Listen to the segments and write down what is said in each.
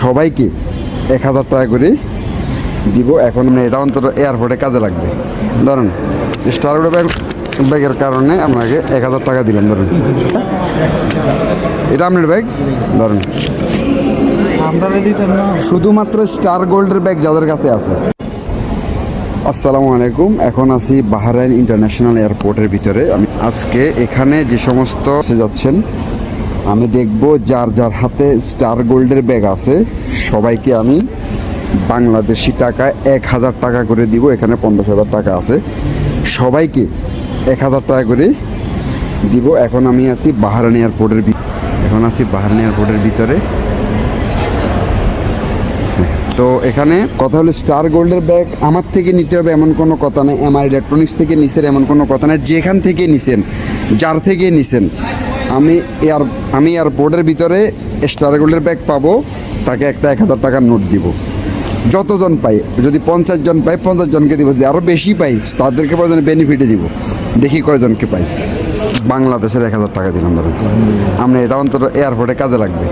সবাইকে 1000 টাকা করে দিব। এখন এটা অন্তত এয়ারপোর্টে কাজে লাগবে। ধরেন স্টার ব্যাগের কারণে আপনাকে 1000 টাকা দিলাম। ধরুন এটা আপনার ব্যাগ, ধরেন শুধুমাত্র স্টার গোল্ডের ব্যাগ যাদের কাছে আছে। আসসালামু আলাইকুম। এখন আছি বাহরাইন ইন্টারন্যাশনাল এয়ারপোর্টের ভিতরে। আমি আজকে এখানে যে সমস্ত যাচ্ছেন আমি দেখব যার যার হাতে স্টার গোল্ডের ব্যাগ আছে সবাইকে আমি বাংলাদেশি টাকায় 1000 টাকা করে দিব। এখানে 50,000 টাকা আছে, সবাইকে 1000 টাকা করে দিব। এখন আমি আছি বাহরাইন এয়ারপোর্টের ভিতরে। তো এখানে কথা হলো স্টার গোল্ডের ব্যাগ আমার থেকে নিতে হবে এমন কোনো কথা নেই, এমআর ইলেকট্রনিক্স থেকে নিছেন এমন কোনো কথা নেই। যেখান থেকে নিছেন, যার থেকে নিছেন, আমি এয়ারপোর্টের ভিতরে স্টার গোল্ডের ব্যাগ পাবো, তাকে একটা 1000 টাকার নোট দিব। যতজন পাই, যদি 50 জন পাই 50 জনকে দিব, যদি আরও বেশি পাই তাদেরকে প্রয়োজনে বেনিফিটে দিব। দেখি কয়জনকে পাই। বাংলাদেশের 1000 টাকা দিলাম। ধরুন আমরা এটা অন্তত এয়ারপোর্টে কাজে লাগবে।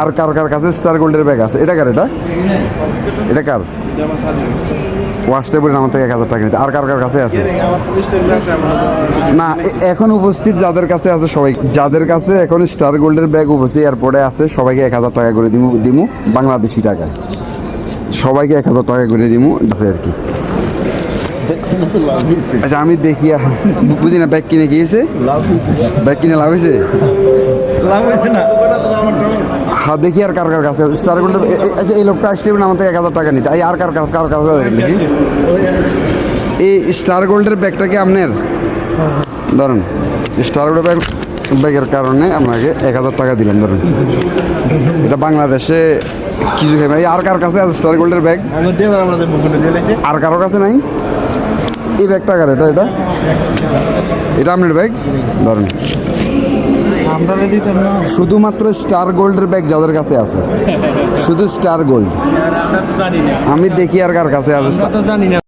আর কার কার কাছে স্টার গোল্ডের ব্যাগ আছে? এটা কার? এটা কার? ওয়াশ টেবিলের আমার থেকে 1000 টাকা নিতে। আর কার কার কাছে আছে? না, এখন উপস্থিত যাদের কাছে আছে সবাই, যাদের কাছে এখন স্টার গোল্ডের ব্যাগ উপস্থিত এয়ারপোর্টে আছে সবাইকে 1000 টাকা করে দিমু বাংলাদেশি টাকায়। সবাইকে 1000 টাকা করে দিমু আছে আর কি। আচ্ছা আমি দেখি, বুঝি না ব্যাগ কিনে গিয়েছে, ব্যাগ কিনে লাভ হয়েছে না। হ্যাঁ দেখি আর কার কার কাছে স্টার গোল্ডের। আচ্ছা এই লোকটা আসলে আমার থেকে 1000 টাকা নিতে। আর কার কাছে দেখি এই স্টার গোল্ডের ব্যাগটাকে আপনার? ধরেন স্টার গোল্ডের ব্যাগের কারণে আপনাকে 1000 টাকা দিলাম। ধরুন এটা বাংলাদেশে কিছু খাই। আর কার কাছে আছে স্টার গোল্ডের ব্যাগ? আর কারোর কাছে নাই? এই ব্যাগটা কার? এটা আপনার ব্যাগ? ধরেন শুধুমাত্র স্টার গোল্ডের ব্যাগ যাদের কাছে আছে, শুধু স্টার গোল্ড। আমি দেখি আর কার কাছে আছে।